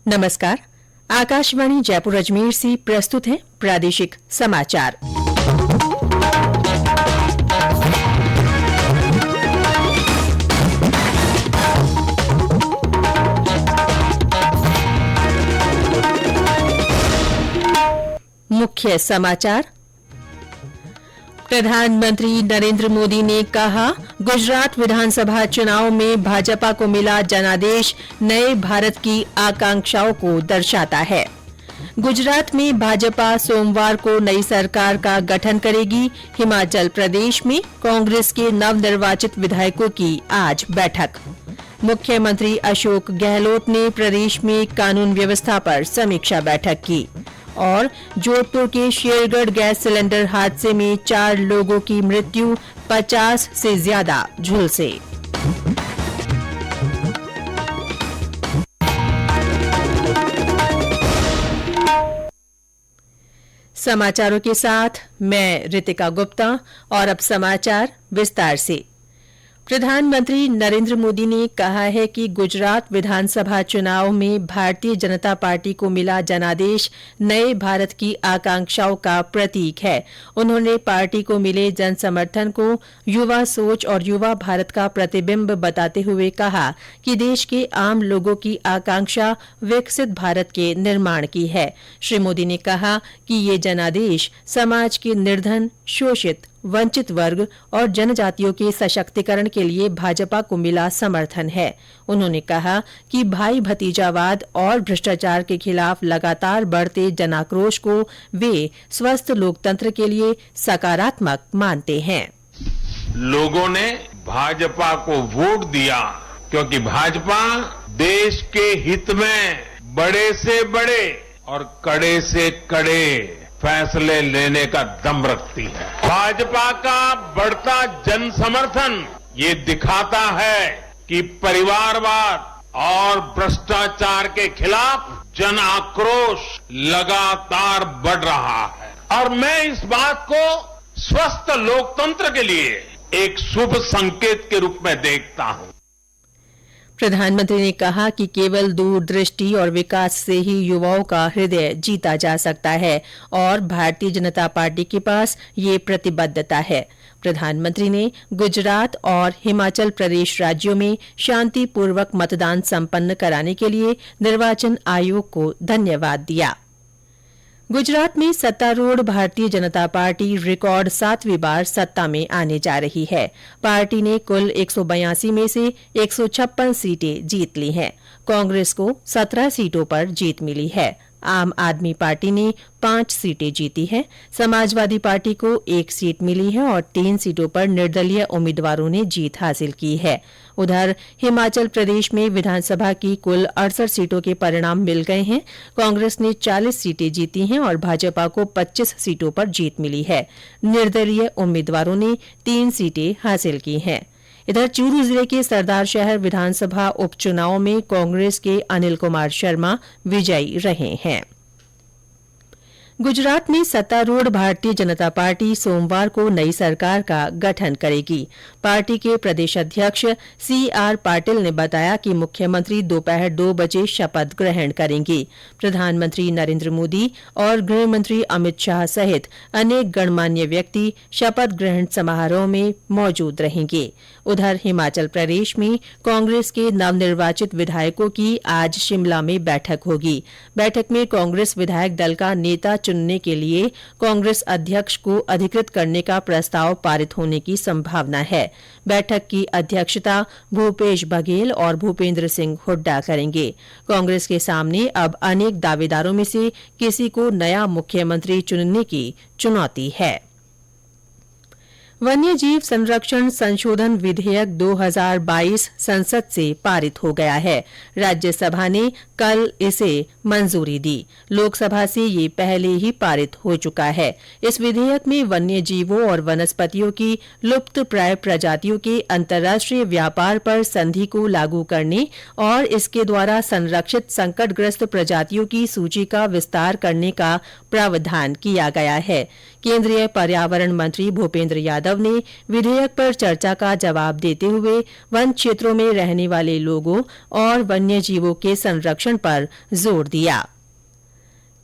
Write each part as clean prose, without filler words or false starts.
नमस्कार। आकाशवाणी जयपुर अजमेर से प्रस्तुत है प्रादेशिक समाचार। मुख्य समाचार। प्रधानमंत्री नरेंद्र मोदी ने कहा, गुजरात विधानसभा चुनाव में भाजपा को मिला जनादेश नए भारत की आकांक्षाओं को दर्शाता है। गुजरात में भाजपा सोमवार को नई सरकार का गठन करेगी। हिमाचल प्रदेश में कांग्रेस के नवनिर्वाचित विधायकों की आज बैठक। मुख्यमंत्री अशोक गहलोत ने प्रदेश में कानून व्यवस्था पर समीक्षा बैठक की। और जोधपुर के शेरगढ़ गैस सिलेंडर हादसे में 4 लोगों की मृत्यु, 50 से ज्यादा झुलसे। समाचारों के साथ मैं रितिका गुप्ता। और अब समाचार विस्तार से। प्रधानमंत्री नरेंद्र मोदी ने कहा है कि गुजरात विधानसभा चुनाव में भारतीय जनता पार्टी को मिला जनादेश नए भारत की आकांक्षाओं का प्रतीक है। उन्होंने पार्टी को मिले जन समर्थन को युवा सोच और युवा भारत का प्रतिबिंब बताते हुए कहा कि देश के आम लोगों की आकांक्षा विकसित भारत के निर्माण की है। श्री मोदी ने कहा कि ये जनादेश समाज के निर्धन, शोषित, वंचित वर्ग और जनजातियों के सशक्तिकरण के लिए भाजपा को मिला समर्थन है। उन्होंने कहा कि भाई भतीजावाद और भ्रष्टाचार के खिलाफ लगातार बढ़ते जनाक्रोश को वे स्वस्थ लोकतंत्र के लिए सकारात्मक मानते हैं। लोगों ने भाजपा को वोट दिया क्योंकि भाजपा देश के हित में बड़े से बड़े और कड़े से कड़े फैसले लेने का दम रखती है। भाजपा का बढ़ता जन समर्थन ये दिखाता है कि परिवारवाद और भ्रष्टाचार के खिलाफ जन आक्रोश लगातार बढ़ रहा है। और मैं इस बात को स्वस्थ लोकतंत्र के लिए एक शुभ संकेत के रूप में देखता हूं। प्रधानमंत्री ने कहा कि केवल दूरदृष्टि और विकास से ही युवाओं का हृदय जीता जा सकता है और भारतीय जनता पार्टी के पास ये प्रतिबद्धता है। प्रधानमंत्री ने गुजरात और हिमाचल प्रदेश राज्यों में शांतिपूर्वक मतदान संपन्न कराने के लिए निर्वाचन आयोग को धन्यवाद दिया। गुजरात में सत्तारूढ़ भारतीय जनता पार्टी रिकॉर्ड 7वीं बार सत्ता में आने जा रही है। पार्टी ने कुल 182 में से 156 सीटें जीत ली हैं। कांग्रेस को 17 सीटों पर जीत मिली है। आम आदमी पार्टी ने 5 सीटें जीती हैं। समाजवादी पार्टी को 1 सीट मिली है और 3 सीटों पर निर्दलीय उम्मीदवारों ने जीत हासिल की है। उधर हिमाचल प्रदेश में विधानसभा की कुल 68 सीटों के परिणाम मिल गए हैं। कांग्रेस ने 40 सीटें जीती हैं और भाजपा को 25 सीटों पर जीत मिली है। निर्दलीय उम्मीदवारों ने 3 सीटें हासिल की हैं। इधर चूरू जिले के सरदार शहर विधानसभा उपचुनाव में कांग्रेस के अनिल कुमार शर्मा विजयी रहे हैं। गुजरात में सत्तारूढ़ भारतीय जनता पार्टी सोमवार को नई सरकार का गठन करेगी। पार्टी के प्रदेश अध्यक्ष CR पाटिल ने बताया कि मुख्यमंत्री दोपहर 2 बजे शपथ ग्रहण करेंगे। प्रधानमंत्री नरेंद्र मोदी और गृह मंत्री अमित शाह सहित अनेक गणमान्य व्यक्ति शपथ ग्रहण समारोह में मौजूद रहेंगे। उधर हिमाचल प्रदेश में कांग्रेस के नवनिर्वाचित विधायकों की आज शिमला में बैठक होगी। बैठक में कांग्रेस विधायक दल का नेता चुनने के लिए कांग्रेस अध्यक्ष को अधिकृत करने का प्रस्ताव पारित होने की संभावना है। बैठक की अध्यक्षता भूपेश बघेल और भूपेंद्र सिंह हुड्डा करेंगे। कांग्रेस के सामने अब अनेक दावेदारों में से किसी को नया मुख्यमंत्री चुनने की चुनौती है। वन्यजीव संरक्षण संशोधन विधेयक 2022 संसद से पारित हो गया है। राज्यसभा ने कल इसे मंजूरी दी। लोकसभा से ये पहले ही पारित हो चुका है। इस विधेयक में वन्यजीवों और वनस्पतियों की लुप्तप्राय प्रजातियों के अंतर्राष्ट्रीय व्यापार पर संधि को लागू करने और इसके द्वारा संरक्षित संकटग्रस्त प्रजातियों की सूची का विस्तार करने का प्रावधान किया गया है। केंद्रीय पर्यावरण मंत्री भूपेंद्र यादव यादव ने विधेयक पर चर्चा का जवाब देते हुए वन क्षेत्रों में रहने वाले लोगों और वन्य जीवों के संरक्षण पर जोर दिया।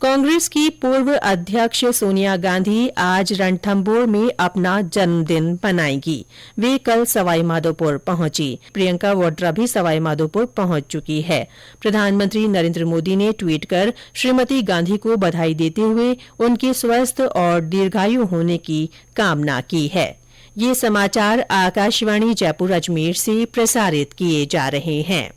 कांग्रेस की पूर्व अध्यक्ष सोनिया गांधी आज रणथंभौर में अपना जन्मदिन मनाएंगी। वे कल सवाईमाधोपुर पहुंची। प्रियंका वाड्रा भी सवाईमाधोपुर पहुंच चुकी है। प्रधानमंत्री नरेंद्र मोदी ने ट्वीट कर श्रीमती गांधी को बधाई देते हुए उनके स्वस्थ और दीर्घायु होने की कामना की है। ये समाचार आकाशवाणी जयपुर अजमेर से प्रसारित किए जा रहे हैं।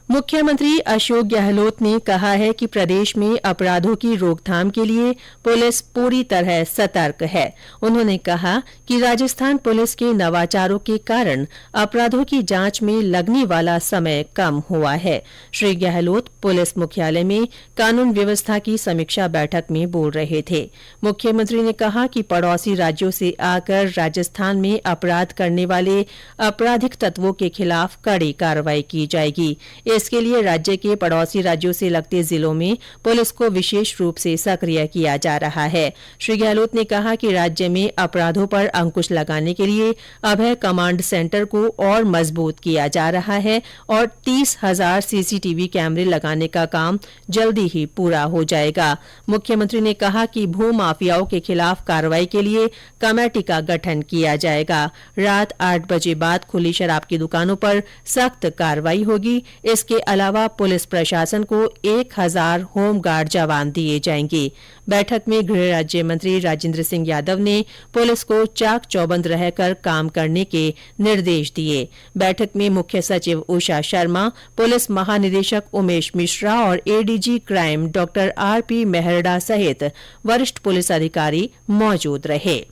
मुख्यमंत्री अशोक गहलोत ने कहा है कि प्रदेश में अपराधों की रोकथाम के लिए पुलिस पूरी तरह सतर्क है। उन्होंने कहा कि राजस्थान पुलिस के नवाचारों के कारण अपराधों की जांच में लगने वाला समय कम हुआ है। श्री गहलोत पुलिस मुख्यालय में कानून व्यवस्था की समीक्षा बैठक में बोल रहे थे। मुख्यमंत्री ने कहा कि पड़ोसी राज्यों से आकर राजस्थान में अपराध करने वाले आपराधिक तत्वों के खिलाफ कड़ी कार्रवाई की जाएगी। इसके लिए राज्य के पड़ोसी राज्यों से लगते जिलों में पुलिस को विशेष रूप से सक्रिय किया जा रहा है। श्री गहलोत ने कहा कि राज्य में अपराधों पर अंकुश लगाने के लिए अभय कमांड सेंटर को और मजबूत किया जा रहा है और 30,000 सीसीटीवी कैमरे लगाने का काम जल्दी ही पूरा हो जाएगा। मुख्यमंत्री ने कहा कि भू माफियाओं के खिलाफ कार्रवाई के लिए कमेटी का गठन किया जाएगा। रात 8 बजे बाद खुली शराब की दुकानों पर सख्त कार्रवाई होगी। इसके अलावा पुलिस प्रशासन को 1000 होमगार्ड जवान दिए जाएंगे। बैठक में गृह राज्य मंत्री राजेंद्र सिंह यादव ने पुलिस को चाक चौबंद रहकर काम करने के निर्देश दिए। बैठक में मुख्य सचिव उषा शर्मा, पुलिस महानिदेशक उमेश मिश्रा और एडीजी क्राइम डॉ आरपी मेहरडा सहित वरिष्ठ पुलिस अधिकारी मौजूद रहे।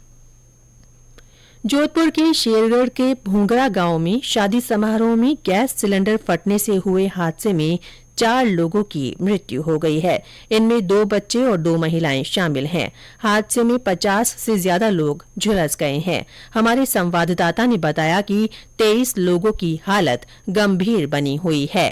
जोधपुर के शेरगढ़ के भूंगरा गांव में शादी समारोह में गैस सिलेंडर फटने से हुए हादसे में 4 लोगों की मृत्यु हो गई है। इनमें 2 बच्चे और 2 महिलाएं शामिल हैं। हादसे में 50 से ज्यादा लोग झुलस गए हैं। हमारे संवाददाता ने बताया कि 23 लोगों की हालत गंभीर बनी हुई है।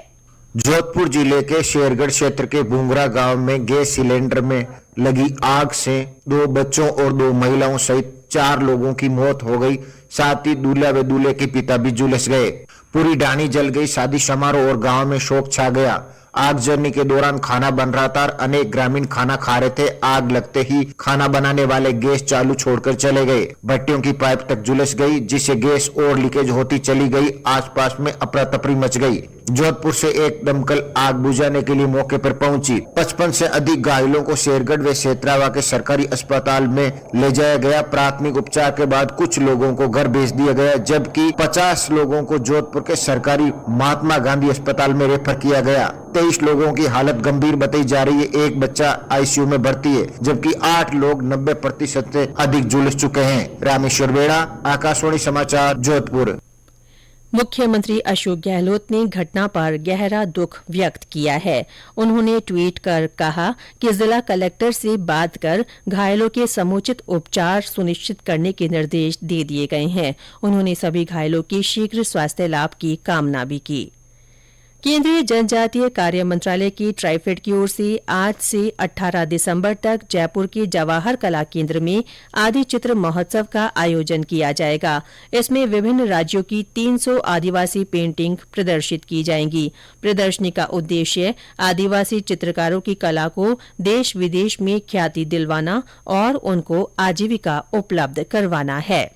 जोधपुर जिले के शेरगढ़ क्षेत्र के भूंगरा गांव में गैस सिलेंडर में लगी आग से 2 बच्चों और 2 महिलाओं सहित 4 लोगों की मौत हो गई। साथ ही दूल्हा व दूल्हे के पिता भी झुलस गए। पूरी ढाणी जल गई। शादी समारोह और गांव में शोक छा गया। आगजनी के दौरान खाना बन रहा था। अनेक ग्रामीण खाना खा रहे थे। आग लगते ही खाना बनाने वाले गैस चालू छोड़कर चले गए। भट्टियों की पाइप तक झुलस गई, जिससे गैस और लीकेज होती चली गई। आसपास में अफरा तफरी मच गई। जोधपुर से एक दमकल आग बुझाने के लिए मौके पर पहुंची। 55 से अधिक घायलों को शेरगढ़ व सेतरावा के सरकारी अस्पताल में ले जाया गया। प्राथमिक उपचार के बाद कुछ लोगों को घर भेज दिया गया, जबकि 50 लोगों को जोधपुर के सरकारी महात्मा गांधी अस्पताल में रेफर किया गया। 23 लोगों की हालत गंभीर बताई जा रही है। एक बच्चा आईसीयू में भर्ती है, जबकि 8 लोग 90% से अधिक झुलस चुके हैं। रामेश्वर बेड़ा, आकाशवाणी समाचार, जोधपुर। मुख्यमंत्री अशोक गहलोत ने घटना पर गहरा दुख व्यक्त किया है। उन्होंने ट्वीट कर कहा कि जिला कलेक्टर से बात कर घायलों के समुचित उपचार सुनिश्चित करने के निर्देश दे दिए गए हैं। उन्होंने सभी घायलों की शीघ्र स्वास्थ्य लाभ की कामना भी की। केंद्रीय जनजातीय कार्य मंत्रालय की ट्राइफेड की ओर से आज से 18 दिसंबर तक जयपुर के जवाहर कला केंद्र में आदि चित्र महोत्सव का आयोजन किया जाएगा। इसमें विभिन्न राज्यों की 300 आदिवासी पेंटिंग प्रदर्शित की जाएंगी। प्रदर्शनी का उद्देश्य आदिवासी चित्रकारों की कला को देश विदेश में ख्याति दिलवाना और उनको आजीविका उपलब्ध करवाना है।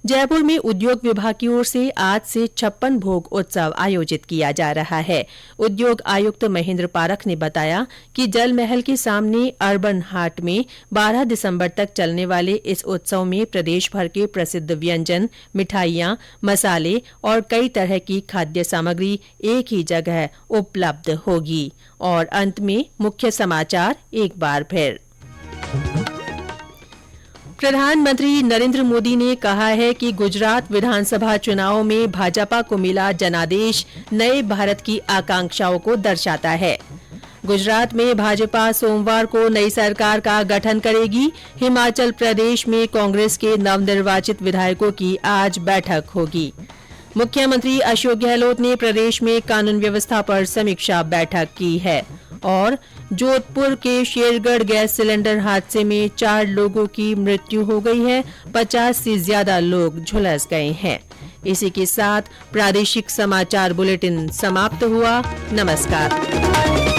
जयपुर में उद्योग विभाग की ओर से आज से 56 भोग उत्सव आयोजित किया जा रहा है। उद्योग आयुक्त महेंद्र पारख ने बताया कि जल महल के सामने अर्बन हाट में 12 दिसंबर तक चलने वाले इस उत्सव में प्रदेश भर के प्रसिद्ध व्यंजन, मिठाइयां, मसाले और कई तरह की खाद्य सामग्री एक ही जगह उपलब्ध होगी। और अंत में मुख्य समाचार एक बार फिर। प्रधानमंत्री नरेंद्र मोदी ने कहा है कि गुजरात विधानसभा चुनाव में भाजपा को मिला जनादेश नए भारत की आकांक्षाओं को दर्शाता है। गुजरात में भाजपा सोमवार को नई सरकार का गठन करेगी। हिमाचल प्रदेश में कांग्रेस के नवनिर्वाचित विधायकों की आज बैठक होगी। मुख्यमंत्री अशोक गहलोत ने प्रदेश में कानून व्यवस्था पर समीक्षा बैठक की है। और जोधपुर के शेरगढ़ गैस सिलेंडर हादसे में 4 लोगों की मृत्यु हो गई है, 50 से ज्यादा लोग झुलस गए हैं। इसी के साथ प्रादेशिक समाचार बुलेटिन समाप्त हुआ। नमस्कार।